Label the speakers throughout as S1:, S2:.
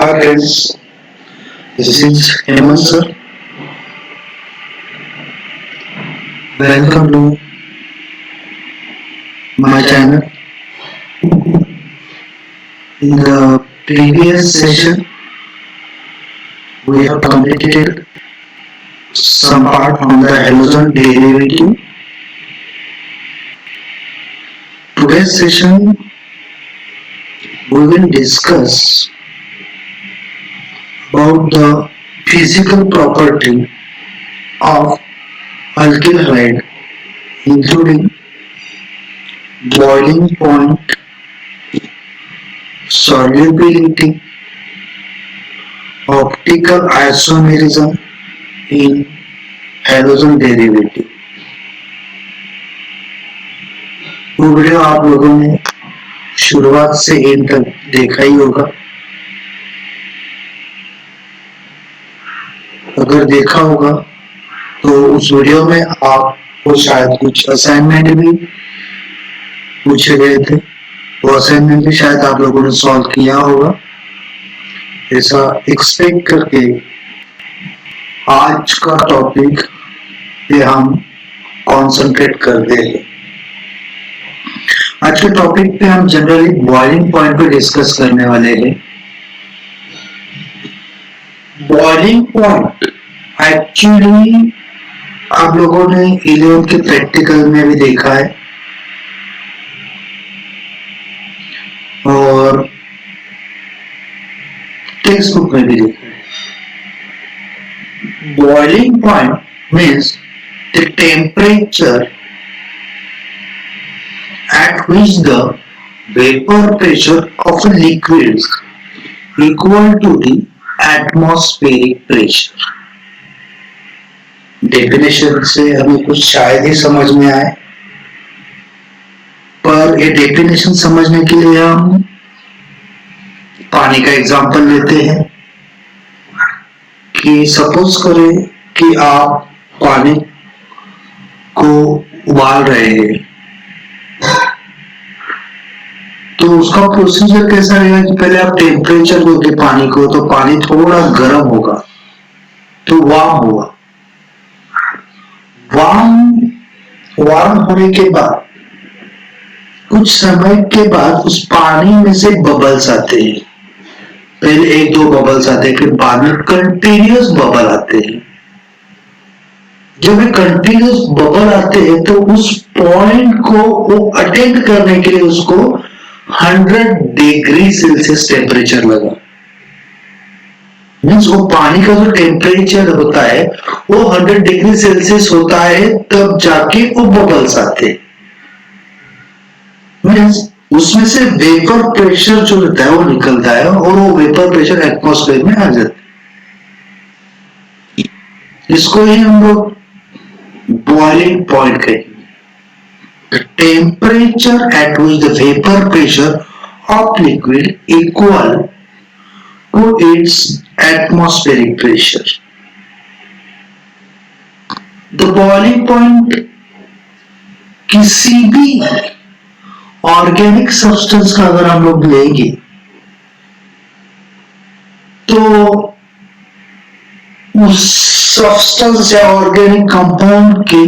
S1: Hi friends, this is Hemant sir. Welcome to my channel. In the previous session, we have completed some part on the hallucin derivative. Today's session, we will discuss about the physical property of alkyl halide, including boiling point, solubility, optical isomerism in hallucin derivative. वो video आप लोगों ने शुरुआत से and तक देखा ही होगा। अगर देखा होगा तो उस वीडियो में आपको शायद कुछ असाइनमेंट भी पूछे गए थे, वो असाइनमेंट भी शायद आप लोगों ने सॉल्व किया होगा। ऐसा एक्सपेक्ट करके आज का टॉपिक पे हम कंसंट्रेट करते हैं। आज के टॉपिक पे हम जनरली बॉइलिंग पॉइंट पे डिस्कस करने वाले हैं। बॉइलिंग पॉइंट एक्चुअली आप लोगों ने 11th के प्रैक्टिकल में भी देखा है और टेक्स्ट बुक में भी देखा है। Boiling point means the temperature at which the vapor pressure of a liquid is equal to the atmospheric pressure. Definition से हमें कुछ शायद ही समझ में आए, पर ये डेफिनेशन समझने के लिए हम पानी का एग्जांपल लेते हैं कि सपोज करें कि आप पानी को उबाल रहे हैं, तो उसका प्रोसीजर कैसा रहेगा कि पहले आप टेम्परेचर दोगे पानी को, तो पानी थोड़ा गर्म होगा, तो वार्म होगा। वार्म होने के बाद कुछ समय के बाद उस पानी में से बबल्स आते हैं। पहले 1-2 बबल्स आते हैं, फिर बाद में कंटिन्यूअस बबल आते हैं। जब ये कंटिन्यूअस बबल आते हैं तो उस पॉइंट को वो अटेंड करने के लिए उसको 100 डिग्री सेल्सियस टेम्परेचर लगा। मीन्स वो पानी का जो टेम्परेचर होता है वो 100 डिग्री सेल्सियस होता है, तब जाके वो बबल्स आते हैं। मीन्स उसमें से वेपर प्रेशर जो रहता है वो निकलता है और वो वेपर प्रेशर एटमॉस्फेयर में आ जाता है। इसको ही हम लोग बॉइलिंग पॉइंट कहेंगे। The temperature at which the vapor pressure of liquid equal to its atmospheric pressure. The boiling point किसी भी ऑर्गेनिक सब्सटेंस का अगर हम लोग लेंगे तो उस सब्सटेंस या ऑर्गेनिक कंपाउंड के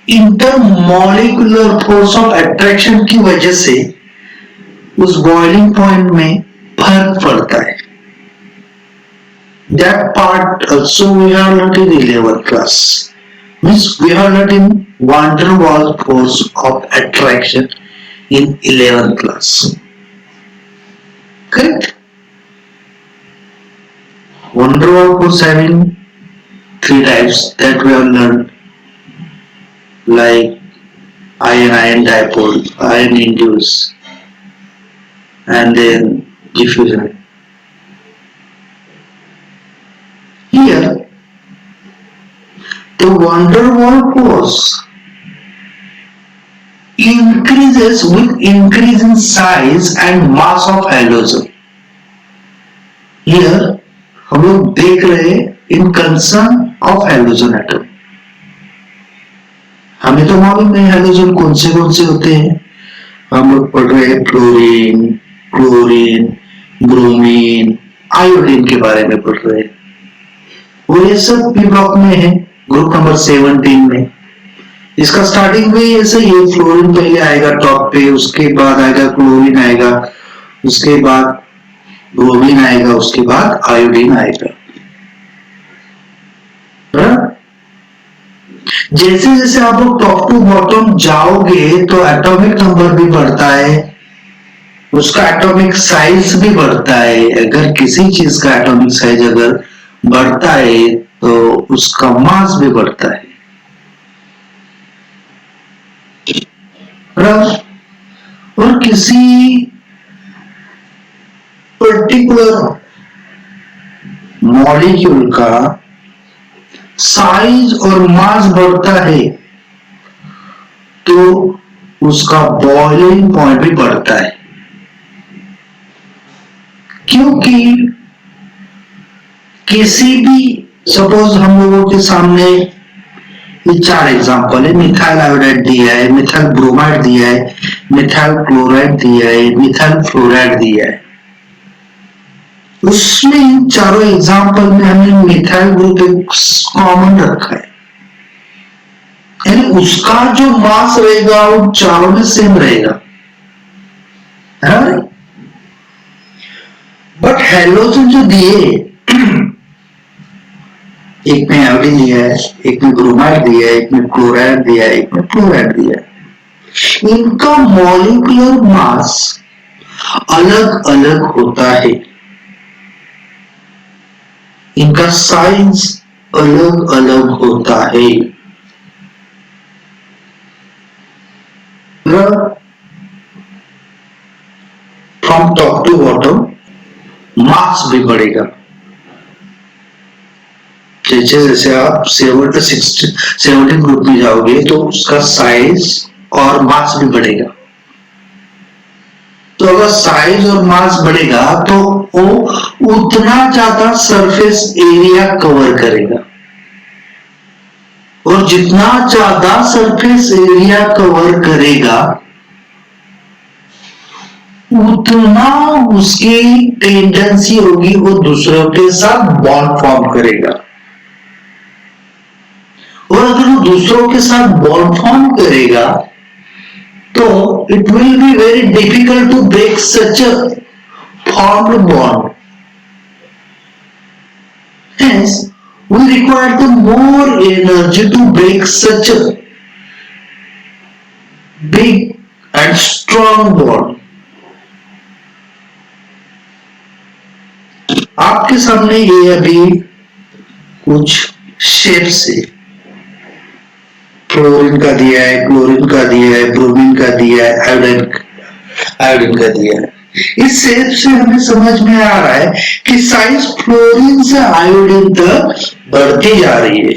S1: इंटरमॉलिक्यूलर फोर्स ऑफ अट्रैक्शन की वजह से उस बॉइलिंग पॉइंट में फर्क पड़ता है। That part also we have learned in 11th class. Means we have learned in van der Waals force of attraction in 11th class. Correct? Van der Waals force having 3 types that we have learned, like ion dipole, ion induce, and then diffusion. Here, the van der Waals force increases with increase in size and mass of halocene. Here, हम लोग देख रहे हैं in concern of halogen atom. हमें तो मालूम नहीं halogen कौन से होते हैं। हम लोग पढ़ रहे हैं फ्लोरीन, क्लोरीन, ब्रोमीन, आयोडीन के बारे में पढ़ रहे हैं। वो ये सब पी ब्लॉक में है, ग्रुप नंबर 17 में। इसका स्टार्टिंग में ऐसे ही, फ्लोरीन पहले आएगा टॉप पे, उसके बाद आएगा क्लोरीन आएगा, उसके बाद ब्रोमीन आएगा, उसके बाद आयोडीन आएगा। जैसे जैसे आप लोग टॉप टू बॉटम जाओगे तो एटॉमिक नंबर भी बढ़ता है, उसका एटॉमिक साइज भी बढ़ता है। अगर किसी चीज का एटॉमिक साइज अगर बढ़ता है तो उसका मास भी बढ़ता है। और किसी पर्टिकुलर मॉलिक्यूल का साइज और मास बढ़ता है तो उसका बॉइलिंग पॉइंट भी बढ़ता है, क्योंकि किसी भी, सपोज हम लोगों के सामने ये 4 एग्जांपल है, मिथाइल आयोडाइड दिया है, मिथाइल ब्रोमाइड दिया है, मिथाइल क्लोराइड दिया है, मिथाइल फ्लोराइड दिया है। उसमें इन चारों एग्जांपल में हमने मिथाइल ग्रुप एक कॉमन रखा है, यानी उसका जो मास रहेगा वो चारों में सेम रहेगा, बट हैलोजन जो दिए, एक में आयोडीन दिया है, एक में ब्रोमाइड दिया है, एक में क्लोराइड दिया है, एक में फ्लोराइड दिया है, इनका मॉलिक्यूलर मास अलग अलग होता है, इनका साइज अलग अलग होता है। फ्रॉम टॉप टू बॉटम मास भी बढ़ेगा। जैसे जैसे आप 17 ग्रुप में जाओगे तो उसका साइज और मास भी बढ़ेगा। तो अगर साइज और मास बढ़ेगा तो वो उतना ज्यादा सरफेस एरिया कवर करेगा, और जितना ज्यादा सरफेस एरिया कवर करेगा उतना उसकी टेंडेंसी होगी वो दूसरों के साथ बॉन्ड फॉर्म करेगा, और अगर वो दूसरों के साथ बॉन्ड फॉर्म करेगा तो it will be very difficult to break such a formed bond. Hence, we require the more energy to break such a big and strong bond. आपके सामने ये अभी कुछ शेप्स है, फ्लोरीन का दिया है, क्लोरीन का दिया है, ब्रोमीन का दिया है, आयोडीन का दिया है। इस शेप से हमें समझ में आ रहा है कि साइज फ्लोरीन से आयोडीन तक बढ़ती जा रही है।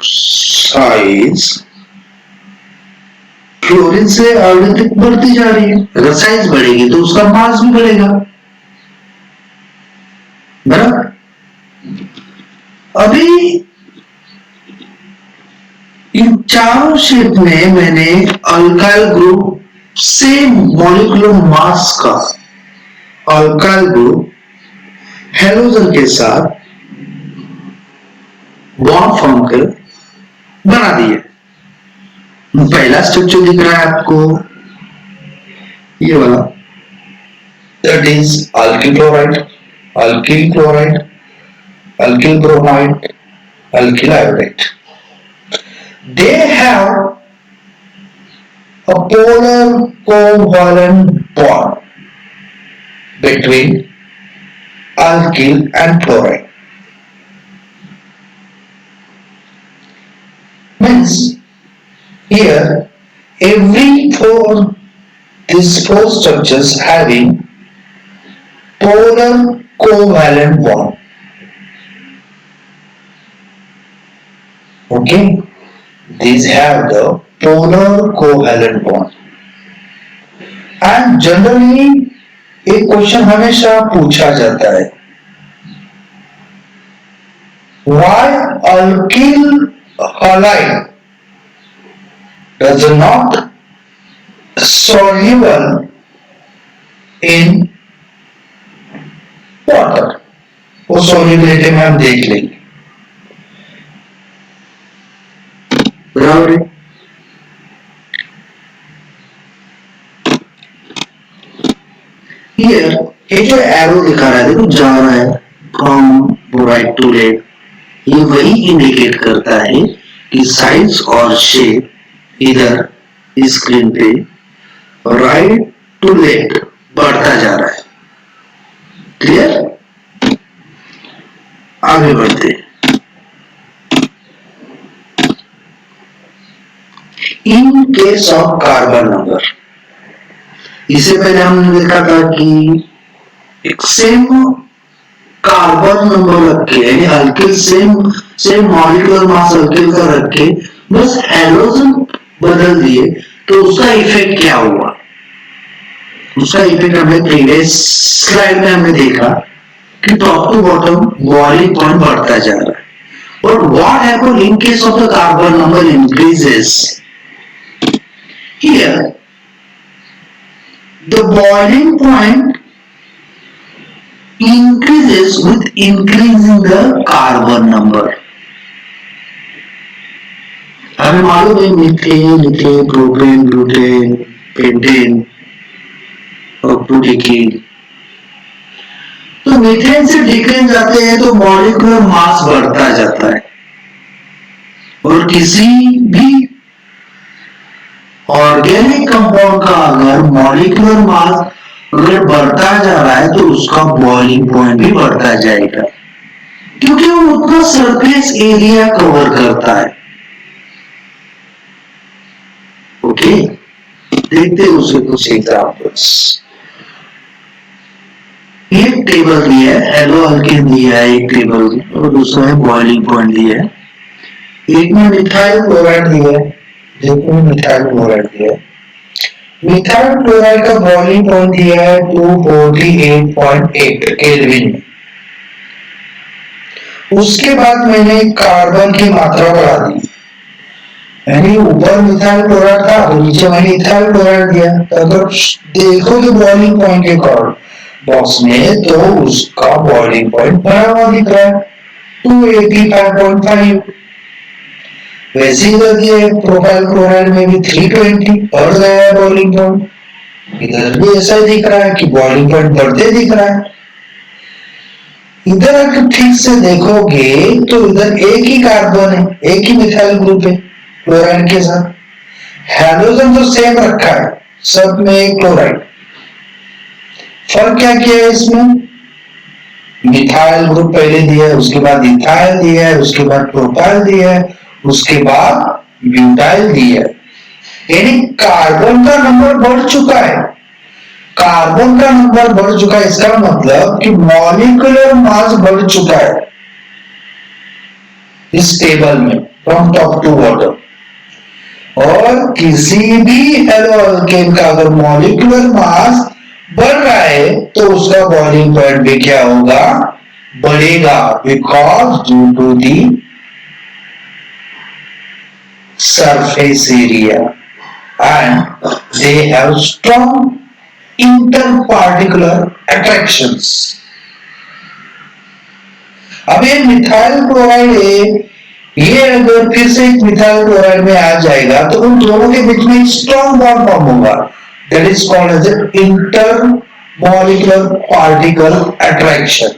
S1: साइज फ्लोरीन से आयोडीन तक बढ़ती जा रही है। अगर साइज बढ़ेगी तो उसका मास भी बढ़ेगा, बराबर। अभी इन चारों शेप में मैंने alkyl group same molecular mass का अल्काइल ग्रुप हैलोजन के साथ बॉन्ड फॉर्म कर बना दिए। पहला स्ट्रक्चर दिख रहा है आपको, ये वाला, that is alkyl chloride, alkyl chloride, alkyl bromide, alkyl iodide. They have a polar covalent bond between alkyl and chloride. Means here these four structures having polar covalent bond. Okay. These have the polar covalent bond. And generally एक question हमेशा पूछा जाता है, why alkyl halide does not soluble in water. वो solubility में हम देख लेंगे, बराबर है। Here ये जो एरो दिखा रहा है, देखो जा रहा है फ्रॉम राइट टू लेफ्ट, ये वही इंडिकेट करता है कि साइज और शेप इधर इस स्क्रीन पे राइट टू लेफ्ट बढ़ता जा रहा है। क्लियर? आगे बढ़ते हैं। इन केस ऑफ कार्बन नंबर, इससे पहले हमने देखा था कि एक सेम कार्बन नंबर रख के, यानी alkyl same molecular mass alkyl का रख के बस हैलोजन बदल दिए, तो उसका इफेक्ट क्या हुआ? उसका इफेक्ट हमने प्रीवियस स्लाइड में हमने देखा कि top to bottom boiling point बढ़ता जा रहा है। और what happened in case of the carbon number increases? Here the boiling point increases with increasing the carbon number. हमें मालूम है methane, ethane, propane, butane, pentane और प्रोटीकीन। तो मीथेन से डिकेन जाते हैं तो मॉलिक्यूलर मास बढ़ता जाता है, और किसी भी ऑर्गेनिक कंपाउंड का अगर मॉलिक्यूलर मास अगर बढ़ता जा रहा है तो उसका बॉइलिंग पॉइंट भी बढ़ता जाएगा, क्योंकि वो उतना सरफेस एरिया कवर करता है। ओके, देखते हैं उसके कुछ एग्जांपल्स। एक टेबल दिया है, एलो अल्केन दिया है एक टेबल, और दूसरा है बॉइलिंग पॉइंट दिया है। एक में मिथाइल क्लोराइड दिया है, देखो मिथाइल क्लोराइड दिया है। मिथाइल क्लोराइड का बॉइलिंग पॉइंट दिया है 248.8 केल्विन में। उसके बाद मैंने कार्बन की मात्रा बढ़ा दी, यानी ऊपर मिथाइल क्लोराइड था तो नीचे मैंने इथाइल क्लोराइड दिया। तो अगर देखोगे बॉइलिंग पॉइंट के बॉक्स में तो उसका बॉइलिंग पॉइंट बढ़ा हुआ दिख रहा है 285.5। वैसे ही प्रोपाइल क्लोराइड में भी 320 बढ़ गया है बॉइलिंग पॉइंट। इधर भी ऐसा ही दिख रहा है कि बॉइलिंग पॉइंट बढ़ते दिख रहा है। इधर अगर ठीक से देखोगे तो इधर एक ही कार्बन है, एक ही मिथाइल ग्रुप है क्लोराइड के साथ। हैलोजन तो सेम रखा है, सब में एक क्लोराइड। फर्क क्या किया है इसमें? मिथाइल ग्रुप पहले दिया है, उसके बाद इथाइल दिया है, उसके बाद प्रोपाइल दिया है, उसके बाद ब्यूटाइल दिया है। यानी कार्बन का नंबर बढ़ चुका है, कार्बन का नंबर बढ़ चुका है। इसका मतलब कि मॉलिक्यूलर मास बढ़ चुका है इस टेबल में फ्रॉम टॉप टू बॉटम। और किसी भी एलो अल्केन का अगर मॉलिक्यूलर मास बढ़ रहा है तो उसका बॉइलिंग पॉइंट भी क्या होगा? बढ़ेगा, because due to the surface area and they have strong interparticular attractions. अब ये मिथाइल क्लोराइड है, ये अगर फिर से एक मिथाइल क्लोराइड में आ जाएगा तो उन दोनों के बीच में एक स्ट्रॉन्ग बॉन्ड फॉर्म होगा, that is called as intermolecular particle attraction.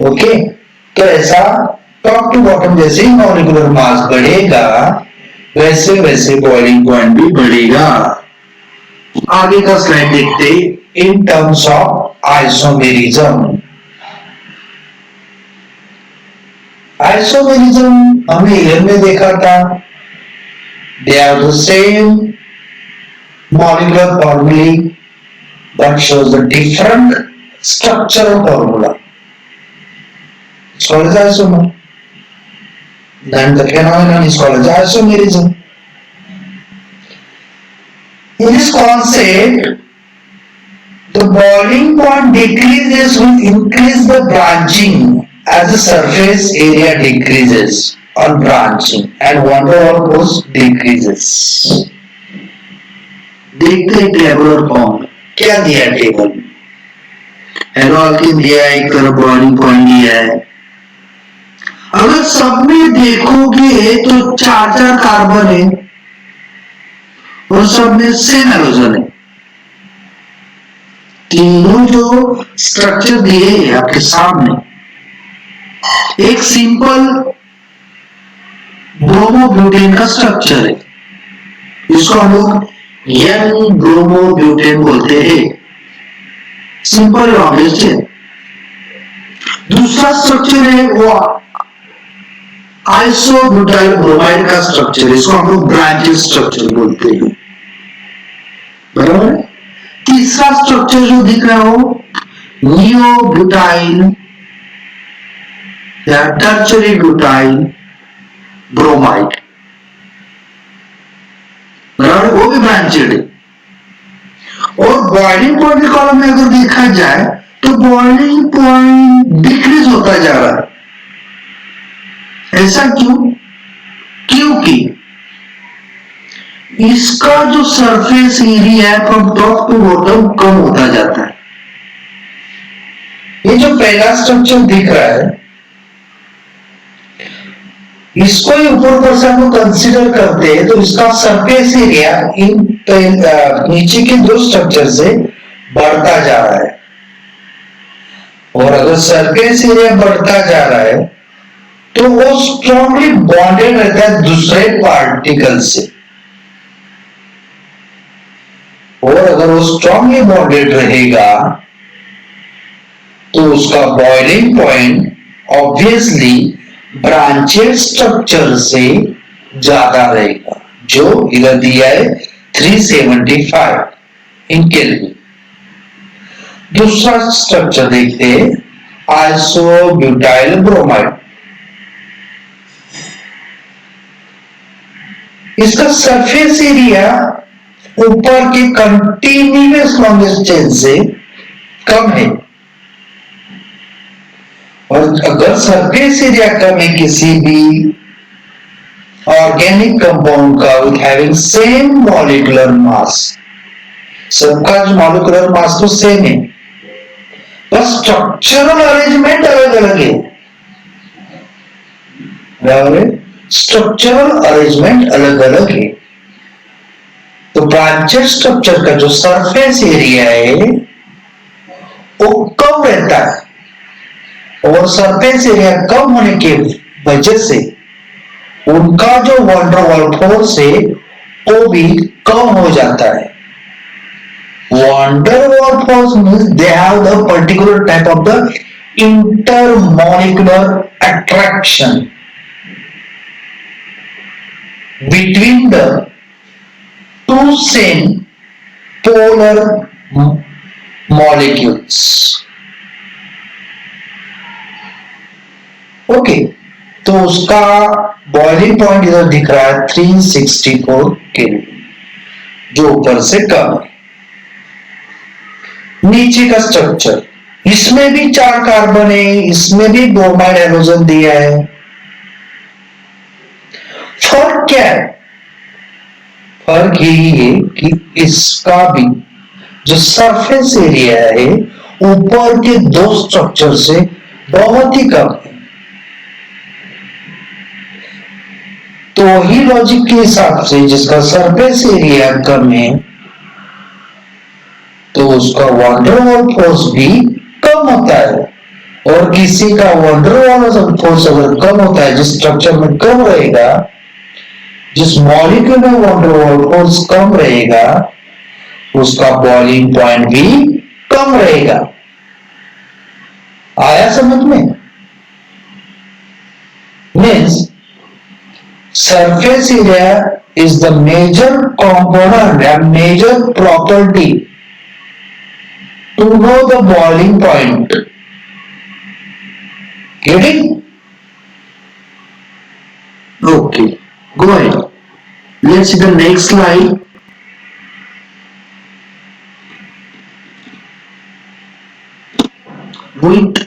S1: Okay, तो ऐसा टॉप टू बॉटम जैसे ही मॉलिक्यूलर मास बढ़ेगा वैसे वैसे बॉइलिंग पॉइंट भी बढ़ेगा। आगे का स्लाइड देखते in terms of isomerism. Isomerism हमने ईयर में देखा था, they are the same molecular formulae but shows the different structural formula. It's called as isomer. Then the phenomenon is called as isomerism. In this concept, the boiling point decreases with increase the branching as the surface area decreases on branching and van der Waals force decreases. देखते हैं tabular form क्या दिया है table में। एरोल्किन दिया है, एक तरफ बॉइलिंग पॉइंट दिया है। अगर सब में देखोगे तो चार चार कार्बन है और सब में सेम हैलोजन है। तीनों जो स्ट्रक्चर दिए हैं आपके सामने, एक सिंपल ब्रोमोब्यूटेन का स्ट्रक्चर है, इसको हम लोग यंग ब्रोमोब्यूटेन बोलते हैं, सिंपल ऑब्वियस है। दूसरा स्ट्रक्चर है वो आइसोब्यूटाइल ब्रोमाइड का स्ट्रक्चर, इसको हम लोग ब्रांचेस स्ट्रक्चर बोलते हैं, बराबर। तीसरा स्ट्रक्चर जो दिख रहा हो नियोब्यूटाइल या टर्शरी ब्यूटाइल ब्रोमाइड, बराबर, वो भी ब्रांचेड है। और बॉइलिंग पॉइंट के कॉलम में अगर देखा जाए तो बॉइलिंग पॉइंट डिक्रीज होता जा रहा है। ऐसा क्यों? क्योंकि इसका जो सरफेस एरिया है फ्रॉम टॉप टू बॉटम कम होता जाता है। ये जो पहला स्ट्रक्चर दिख रहा है, इसको ही ऊपर ऊपर से हम लोग कंसिडर करते हैं तो इसका सरफेस एरिया इन नीचे के दो स्ट्रक्चर से बढ़ता जा रहा है। और अगर सरफेस एरिया बढ़ता जा रहा है तो वो स्ट्रांगली बॉन्डेड रहता है दूसरे पार्टिकल से, और अगर वो स्ट्रांगली बॉन्डेड रहेगा तो उसका boiling point obviously branched structure से ज्यादा रहेगा, जो इधर दिया है 375 इन केल्विन। दूसरा स्ट्रक्चर देखते हैं आइसोब्यूटाइल ब्रोमाइड। इसका सरफेस एरिया ऊपर के कंटिन्यूअस लॉन्गेस्ट चेन से कम है, और अगर सरफेस एरिया कम है किसी भी ऑर्गेनिक कंपाउंड का with having same molecular mass, सबका जो मॉलिक्यूलर मास तो सेम है, बस स्ट्रक्चरल अरेंजमेंट अलग अलग है, स्ट्रक्चरल अरेंजमेंट अलग अलग है। तो ब्रांचेड स्ट्रक्चर का जो सरफेस एरिया है वो कम रहता है, और सरफेस एरिया कम होने की वजह से उनका जो वंडर वॉल फोर्स है वो भी कम हो जाता है। Wonder wall force means they have the particular type of the intermolecular attraction between the two same polar molecules. Okay, तो उसका बॉइलिंग पॉइंट इधर दिख रहा है 364 केल्विन, जो ऊपर से कम है। नीचे का स्ट्रक्चर, इसमें भी 4 कार्बन है, इसमें भी ब्रोमाइड हैलोजन दिया है। फर्क क्या है? फर्क यही है कि इसका भी जो सरफेस एरिया है ऊपर के दो स्ट्रक्चर से बहुत ही कम है। तो ही लॉजिक के हिसाब से जिसका सरफेस एरिया कम है तो उसका वंडर वॉल फोर्स भी कम होता है, और किसी का वंडर वॉल फोर्स अगर कम होता है, जिस स्ट्रक्चर में कम रहेगा, जिस मॉलिक्यूल में वंडर वॉल फोर्स कम रहेगा, उसका बॉइलिंग पॉइंट भी कम रहेगा। आया समझ में? Means surface area is the major component and major property to know the boiling point. Getting? Okay, go ahead. Let's see the next slide. With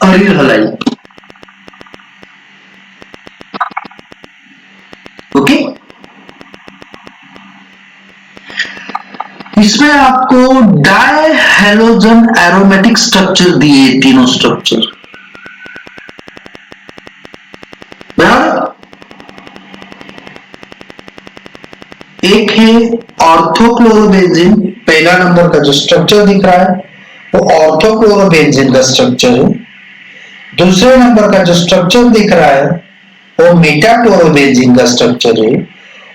S1: अरिल हलाई, इसमें आपको डाई हेलोजन एरोमेटिक स्ट्रक्चर दिए, तीनों स्ट्रक्चर बराबर। एक है ऑर्थोक्लोरोबेंजीन, पहला नंबर का जो स्ट्रक्चर दिख रहा है वो ऑर्थोक्लोरोबेंजीन का स्ट्रक्चर है। दूसरे नंबर का जो स्ट्रक्चर दिख रहा है वो मेटाक्लोरोबेंजीन का स्ट्रक्चर है।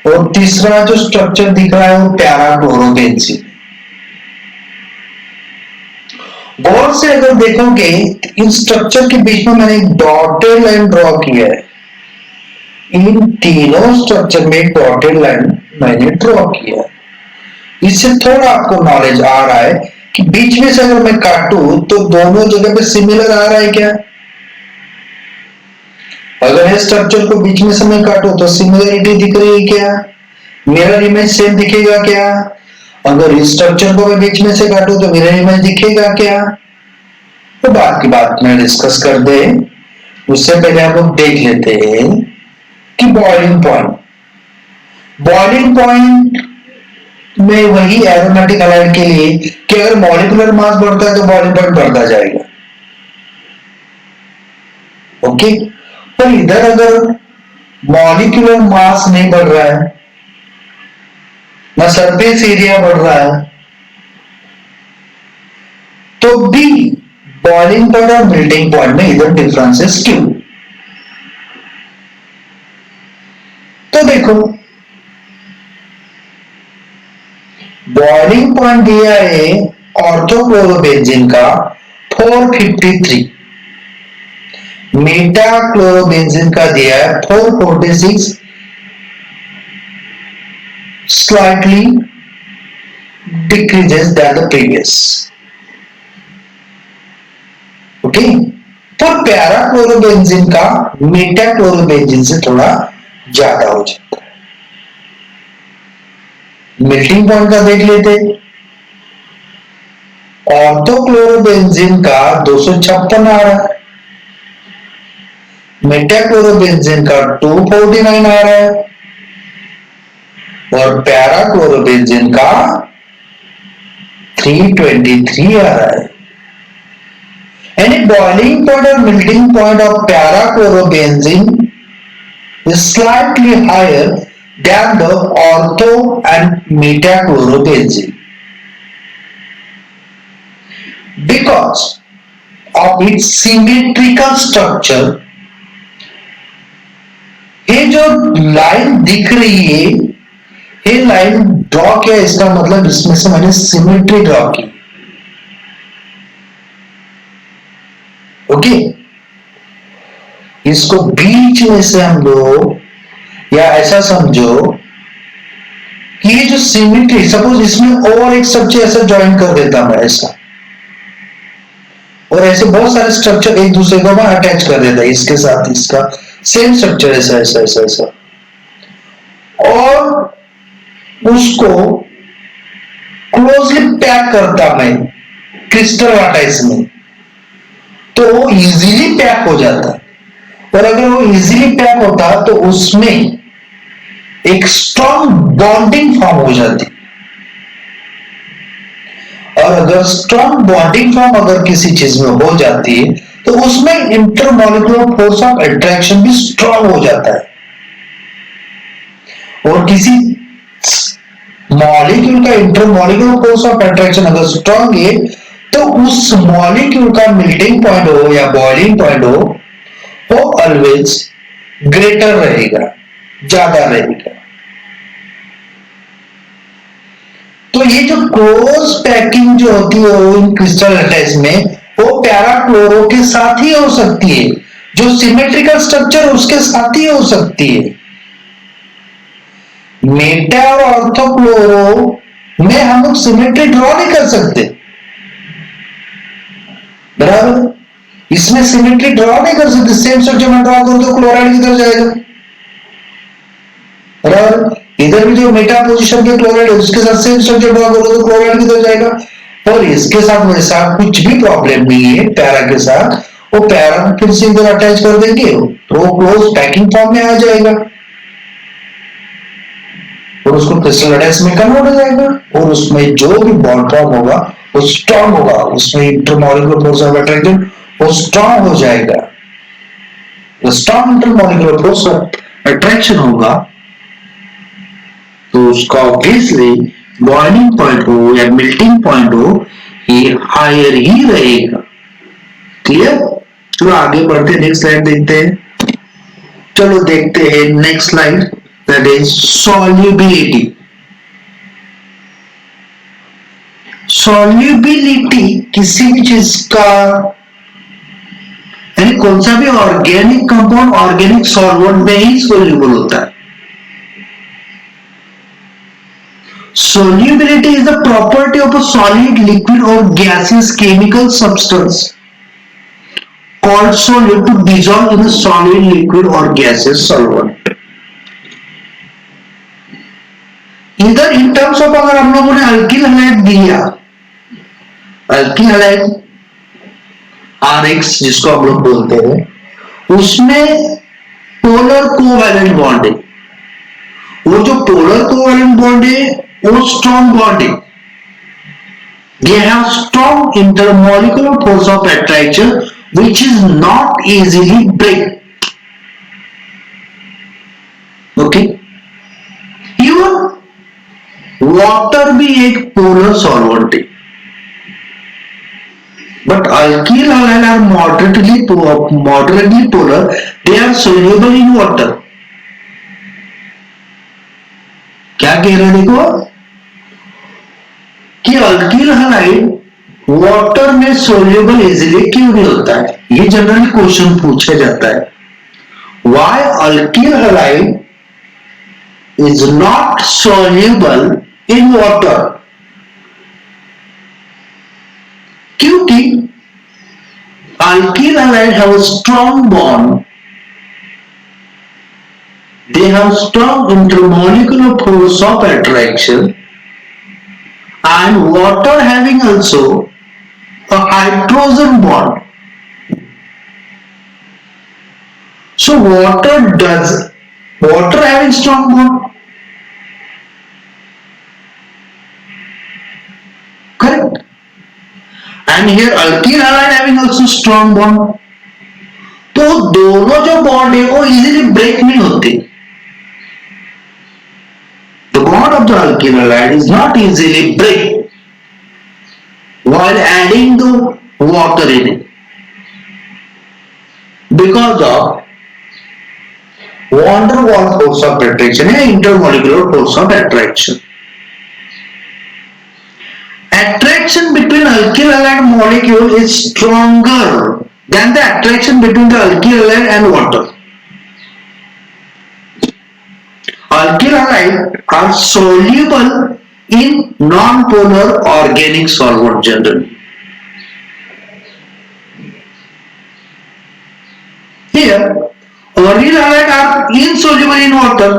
S1: और तीसरा जो स्ट्रक्चर दिख रहा है वो पैराक्लोरोबेंजीन। गौर से अगर देखोगे इन स्ट्रक्चर के बीच में मैंने एक डॉटेड लाइन ड्रॉ किया है। इन तीनों स्ट्रक्चर में एक डॉटेड लाइन मैंने ड्रॉ किया। इससे थोड़ा आपको नॉलेज आ रहा है कि बीच में से अगर मैं काटूं तो दोनों जगह पे सिमिलर आ रहा है क्या। अगर इस स्ट्रक्चर को बीच में से मैं काटूं तो सिमिलरिटी दिख रही है क्या, मिरर इमेज सेम दिखेगा क्या। अगर इस स्ट्रक्चर को मैं बीच में से काटूं तो मिरर इमेज दिखेगा क्या। तो बात की बात में डिस्कस कर दे, उससे पहले हम लोग देख लेते हैं कि बॉइलिंग पॉइंट में वही एरोमेटिक हैलाइड के लिए कि अगर मॉलिक्यूलर मास बढ़ता है तो बॉइलिंग पॉइंट बढ़ता जाएगा। ओके, पर इधर अगर मॉलिक्यूलर मास नहीं बढ़ रहा है ना सरफेस एरिया बढ़ रहा है तो भी बॉइलिंग पॉइंट और मेल्टिंग पॉइंट में इधर डिफरेंसेस क्यों। तो देखो बॉइलिंग पॉइंट दिया है ऑर्थोक्लोरोबेंजीन का 453, मेटाक्लोरोबेंजीन का दिया है 446, slightly decreases than the previous. Okay, तो पैराक्लोरोबेंजीन का मेटाक्लोरोबेंजीन से थोड़ा ज्यादा हो जाता है। मेल्टिंग पॉइंट का देख लेते, ऑर्थोक्लोरोबेंजीन का 256 आ रहा है, मेटाक्लोरोबेंजीन का 249 आ रहा है और पैराक्लोरोबेंजीन का 323 आ रहा है। यानी बॉइलिंग पॉइंट और melting point of parachlorobenzene is slightly higher than the ortho and metachlorobenzene because of its symmetrical structure. ये जो लाइन दिख रही है ये लाइन ड्रॉ किया, इसका मतलब इसमें से मैंने सिमेट्री ड्रॉ की। ओके, इसको बीच में से हम लोग या ऐसा समझो कि ये जो सिमेट्री, सपोज इसमें और एक स्ट्रक्चर ऐसा ज्वाइन कर देता मैं ऐसा, और ऐसे बहुत सारे स्ट्रक्चर एक दूसरे को मैं अटैच कर देता, इसके साथ इसका सेम स्ट्रक्चर ऐसा ऐसा ऐसा ऐसा, और उसको क्लोजली पैक करता मैं क्रिस्टल लैटिस में, तो इजीली पैक हो जाता। और अगर वो इजीली पैक होता तो उसमें एक स्ट्रॉन्ग बॉन्डिंग फॉर्म हो जाती। और अगर स्ट्रॉन्ग बॉन्डिंग फॉर्म अगर किसी चीज में हो जाती है तो उसमें इंटरमॉलिक्यूलर फोर्स ऑफ अट्रैक्शन भी स्ट्रॉन्ग हो जाता है। और किसी मॉलिक्यूल का इंटरमॉलिक्यूलर फोर्स ऑफ अट्रैक्शन अगर स्ट्रॉन्ग है तो उस मॉलिक्यूल का मेल्टिंग पॉइंट हो या बॉइलिंग पॉइंट हो वो ऑलवेज ग्रेटर रहेगा, ज्यादा रहेगा। तो ये जो क्लोज पैकिंग जो होती है इन क्रिस्टल लैटिस में वो पैराक्लोरो के साथ ही हो सकती है, जो सिमेट्रिकल स्ट्रक्चर उसके साथ ही हो सकती है। मेटा और ऑर्थोक्लोरो में हम लोग सिमेट्री ड्रॉ नहीं कर सकते, बराबर। इसमें सिमेट्री ड्रॉ नहीं कर सकते, सेम स्ट्रक्चर में ड्रॉ कर दो क्लोराइड किधर जाएगा, बराबर। इधर भी जो मेटा पोजीशन के क्लोराइड है उसके साथ सेम स्ट्रक्चर ड्रॉ करो तो क्लोराइड किधर जाएगा। और इसके साथ वैसा कुछ भी प्रॉब्लम नहीं है, पैरा के साथ वो पैरा फिर से इधर अटैच कर देंगे तो वो क्लोज पैकिंग फॉर्म में आ जाएगा। और उसको क्रिस्टल एडेंस में कन्वर्ट हो जाएगा और उसमें जो भी बॉन्ड फॉर्म होगा वो स्ट्रॉन्ग होगा, उसमें इंटरमॉलिक्यूलर फोर्स ऑफ अट्रैक्शन वो स्ट्रॉन्ग हो जाएगा। Strong intermolecular force of attraction होगा तो उसका ऑब्वियसली बॉइलिंग पॉइंट हो या मेल्टिंग पॉइंट हो ये हायर ही रहेगा। क्लियर? चलो आगे बढ़ते नेक्स्ट स्लाइड देखते हैं। चलो देखते हैं next slide, that is solubility. Solubility किसी भी चीज का यानी कौन सा भी ऑर्गेनिक कंपाउंड ऑर्गेनिक सॉल्वेंट में ही सोल्यूबल होता है। Solubility is the property of a solid, liquid or gaseous chemical substance called solute to dissolve in a solid, liquid or gaseous solvent. इधर in terms of अगर हम लोगों ने alkyl halide दिया, alkyl halide RX जिसको हम लोग बोलते हैं, उसमें पोलर कोवैलेंट बॉन्ड है। वो जो पोलर कोवैलेंट बॉन्ड है वो स्ट्रॉन्ग बॉन्ड है। They have strong intermolecular force of attraction which is not easily break. Okay? Even water भी एक polar solvent है। But alkyl halide are moderately polar. They are soluble in water. क्या कह रहे हैं देखो कि अल्किल हैलाइड वाटर में सोल्यूबल इजीली क्यों नहीं होता है, ये जनरली क्वेश्चन पूछा जाता है। Why alkyl halide is not soluble in water? क्योंकि alkyl halide have a strong bond, they have strong intermolecular force of attraction and water having also a hydrogen bond. So water having strong bond, correct? And here alkyl halide having also strong bond. तो दोनों जो bond है वो easily break नहीं होते। The bond of the alkyl halide is not easily break while adding the water in it because of van der Waals force of attraction and intermolecular force of attraction. Attraction between alkyl halide molecule is stronger than the attraction between the alkyl halide and water. Alkyl halide are soluble in non-polar organic solvent generally. Here, alkyl halide are insoluble in water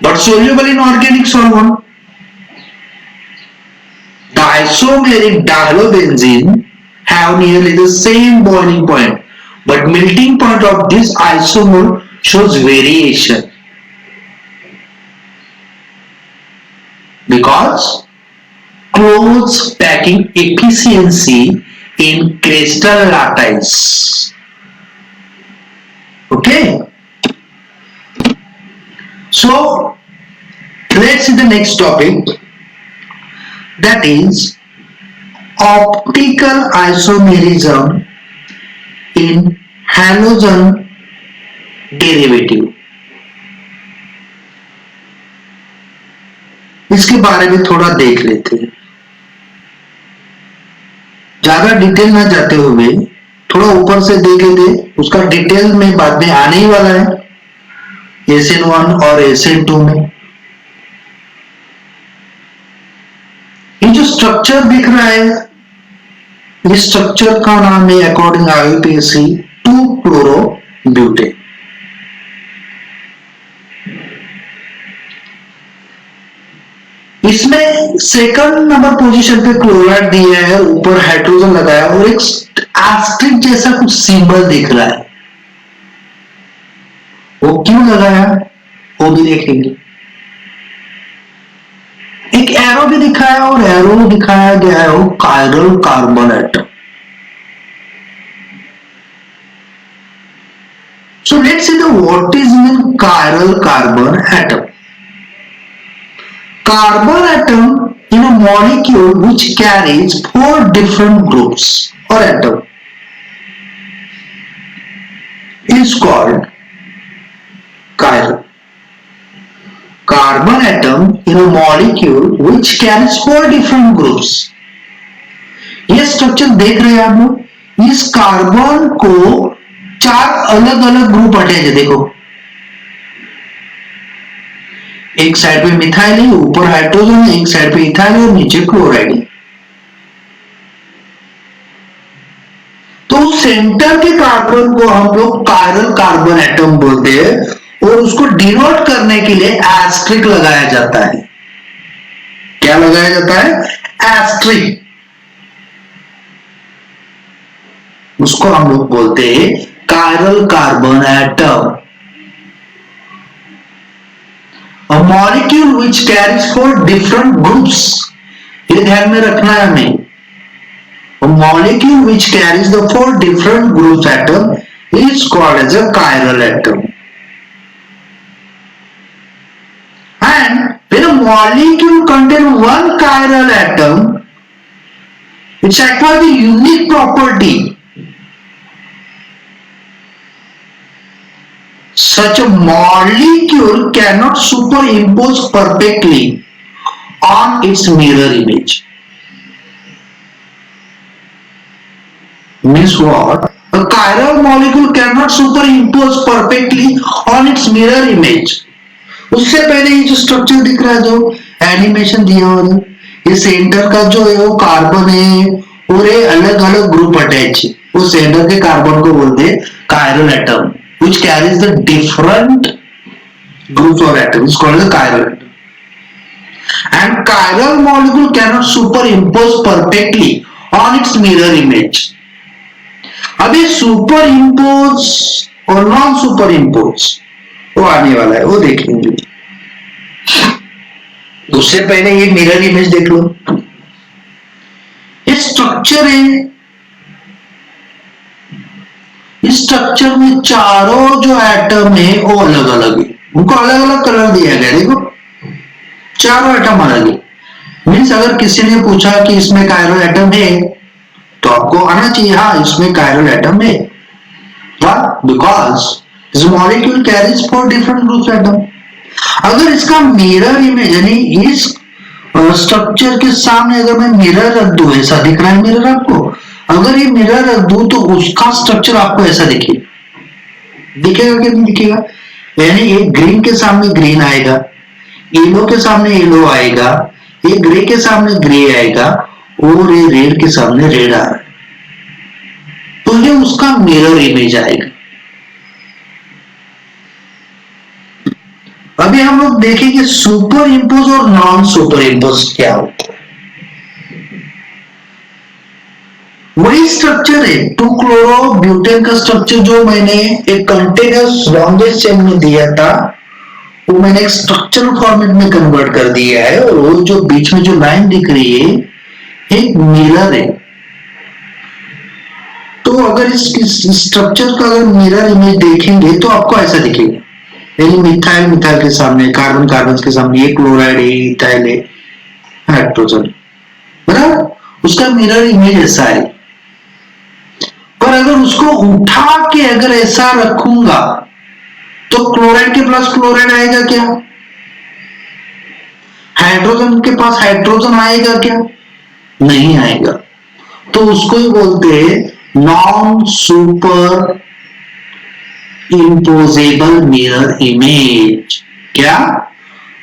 S1: but soluble in organic solvent. Diisomeric dihalobenzene have nearly the same boiling point, but melting point of this isomer shows variation. Because close packing efficiency in crystal lattice. Okay? So, let's see the next topic, that is optical isomerism in halogen derivative. इसके बारे में थोड़ा देख लेते हैं, ज्यादा detail ना जाते हुए थोड़ा ऊपर से देख लेते, उसका डिटेल में बाद में आने ही वाला है SN1 और SN2 में। ये जो स्ट्रक्चर दिख रहा है, इस स्ट्रक्चर का नाम है अकॉर्डिंग IUPAC 2-फ्लोरोब्यूटेन। इसमें सेकंड नंबर पोजीशन पे क्लोराइड दिया है, ऊपर हाइड्रोजन लगाया और एक एस्टेरिक जैसा कुछ सिंबल दिख रहा है, वो क्यों लगाया वो भी देखेंगे। एक एरो भी दिखाया और एरो में दिखाया गया है वो chiral carbon atom. So let's see the what is mean chiral carbon atom. Carbon atom in a molecule which carries 4 different groups or atom is called chiral. Carbon atom in a molecule which carries 4 different groups. ये structure देख रहे हैं आप लोग. इस carbon को 4 अलग अलग ग्रुप अटैच है. देखो एक साइड पे मिथाइल है, ऊपर हाइड्रोजन है, एक साइड पे इथाइल है और नीचे क्लोराइड है. तो सेंटर के कार्बन को हम लोग कायरल कार्बन एटम बोलते हैं और उसको डिनोट करने के लिए एस्ट्रिक लगाया जाता है. क्या लगाया जाता है? एस्ट्रिक. उसको हम लोग बोलते हैं chiral carbon atom. A molecule which carries 4 different groups. ये ध्यान में रखना है हमें. A molecule which carries the 4 different groups atom is called as a chiral atom. And when a molecule contains one chiral atom, it acquires the unique property. Such a molecule cannot superimpose perfectly on its mirror image. Means what? A chiral molecule cannot superimpose perfectly on its mirror image. उससे पहले ये जो structure दिख रहा है, जो animation दिया हुआ है, ये सेंटर का जो है वो कार्बन है और ये अलग अलग ग्रुप अटैच है. वो सेंटर के कार्बन को बोलते हैं chiral atom which carries the different groups or atoms is called a chiral atom. And chiral molecule cannot superimpose perfectly on its mirror image. अब ये superimpose और non superimpose वो आने वाला है, वो देखेंगे. उससे पहले ये मिरर इमेज देख लो. ये स्ट्रक्चर है. इस स्ट्रक्चर में चारों जो एटम है वो अलग अलग है. उनको अलग अलग कलर दिया गया. देखो चारों एटम अलग है. मीन्स अगर किसी ने पूछा कि इसमें कायरल एटम है तो आपको आना चाहिए हाँ इसमें कायरल एटम है. Because this molecule carries 4 different groups atom. अगर इसका मिरर इमेज यानी इस स्ट्रक्चर के सामने अगर मैं मिरर रख दूं, ऐसा दिख रहा है मिरर आपको, अगर ये मिरर रख दूं तो उसका स्ट्रक्चर आपको ऐसा दिखेगा. दिखेगा कि नहीं दिखेगा? यानी ये ग्रीन के सामने ग्रीन आएगा, येलो के सामने येलो आएगा, ये ग्रे के सामने ग्रे आएगा और ये रेड के सामने रेड आ रहा है. तो ये उसका मिरर इमेज आएगा. अभी हम लोग देखेंगे सुपर इम्पोज और नॉन सुपर इम्पोज क्या होता है. वही स्ट्रक्चर है 2-chloro-butane का स्ट्रक्चर जो मैंने एक कंटिन्यूअस लॉन्गेस्ट चेन में दिया था वो मैंने एक स्ट्रक्चरल फॉर्मेट में कन्वर्ट कर दिया है. और वो जो बीच में जो लाइन दिख रही है एक मिरर है. तो अगर इस स्ट्रक्चर का अगर मिरर इमेज देखेंगे तो आपको ऐसा दिखेगा. यानी मिथाइल मिथाइल के सामने, कार्बन कार्बन के सामने, ये क्लोराइड है, इथाइल है, हाइड्रोजन, बराबर. उसका मिरर इमेज ऐसा है. पर अगर उसको उठा के अगर ऐसा रखूंगा तो क्लोराइड के पास क्लोराइड आएगा क्या? हाइड्रोजन के पास हाइड्रोजन आएगा क्या? नहीं आएगा. तो उसको ही बोलते हैं non superimposable mirror image. क्या?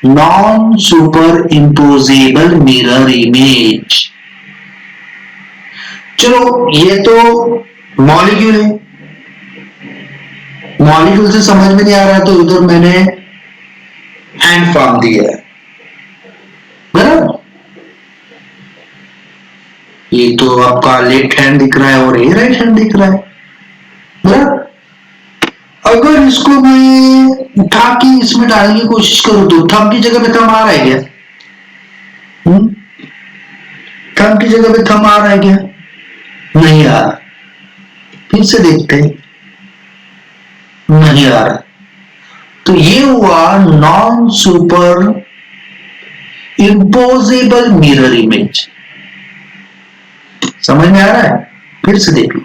S1: Non superimposable mirror image. चलो ये तो मॉलिक्यूल है. मॉलिक्यूल से समझ में नहीं आ रहा तो उधर मैंने हैंड फॉर्म दिया है, बराबर. ये तो आपका लेफ्ट हैंड दिख रहा है और ये राइट हैंड दिख रहा है, बराबर. अगर इसको मैं उठा के इसमें डालने की कोशिश करूं तो थंब की जगह पे थंब आ रहा है क्या? थम की जगह पे थम आ रहा है क्या? नहीं आ रहा। फिर से देखते हैं, नहीं आ रहा। तो ये हुआ non superimposable mirror image. समझ में आ रहा है? फिर से देख लो,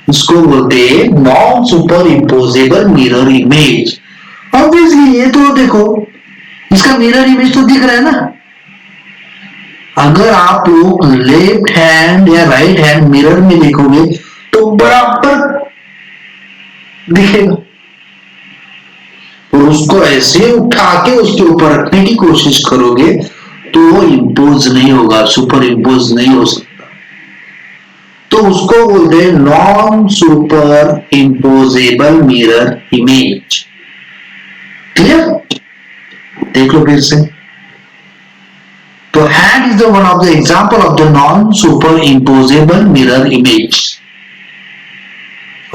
S1: इसको बोलते हैं non superimposable mirror image. Obviously ये तो देखो, इसका मिरर इमेज तो दिख रहा है ना। अगर आप लोग लेफ्ट हैंड या राइट हैंड मिरर में देखोगे तो बराबर दिखेगा, और उसको ऐसे उठा के उसके ऊपर रखने की कोशिश करोगे तो वो इम्पोज नहीं होगा, सुपर इम्पोज नहीं हो सकता। तो उसको बोलते हैं non superimposable mirror image. Clear? देख लो फिर से। तो hand is the one of the example of the non-superimposable mirror image.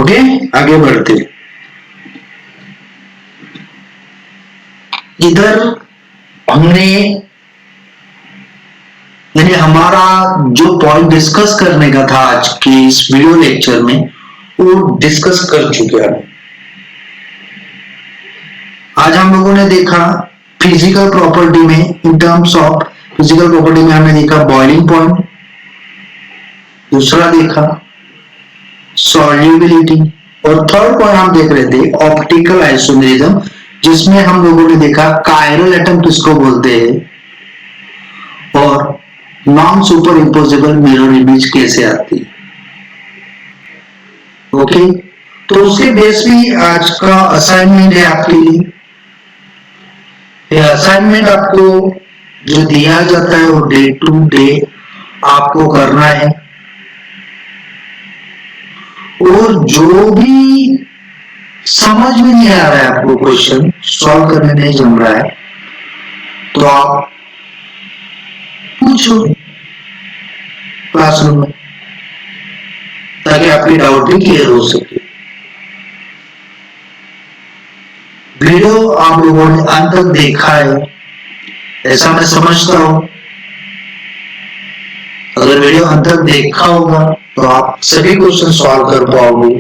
S1: Okay, आगे बढ़ते। इधर हमने यानी हमारा जो पॉइंट डिस्कस करने का था आज के इस वीडियो लेक्चर में, वो डिस्कस कर चुके हैं। आज हम लोगों ने देखा फिजिकल प्रॉपर्टी में, इन टर्म्स ऑफ फिजिकल प्रॉपर्टी में हमने देखा बॉइलिंग पॉइंट, दूसरा देखा सॉल्युबिलिटी, और थर्ड पॉइंट हम देख रहे थे ऑप्टिकल आइसोमेरिज्म, जिसमें हम लोगों ने देखा कायरल एटम किसको बोलते हैं और non superimposable mirror image कैसे आती है। ओके, तो उसके बेस भी आज का असाइनमेंट है आपके लिए। ये असाइनमेंट आपको जो दिया जाता है वो डे टू डे आपको करना है, और जो भी समझ में नहीं आ रहा है, आपको क्वेश्चन सॉल्व करने नहीं जम रहा है, तो आप पूछो क्लासरूम में, ताकि आपकी डाउट भी क्लियर हो सके। वीडियो आप लोगों ने अंत तक देखा है ऐसा मैं समझता हूं। अगर वीडियो अंत तक देखा होगा तो आप सभी क्वेश्चन सॉल्व कर पाओगे।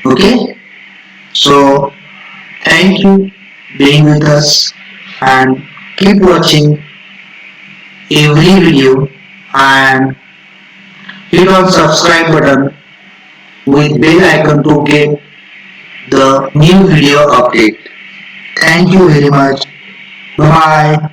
S1: Okay, so thank you being with us and keep watching every video and hit on subscribe button with bell icon to get the new video update. Thank you very much. Bye.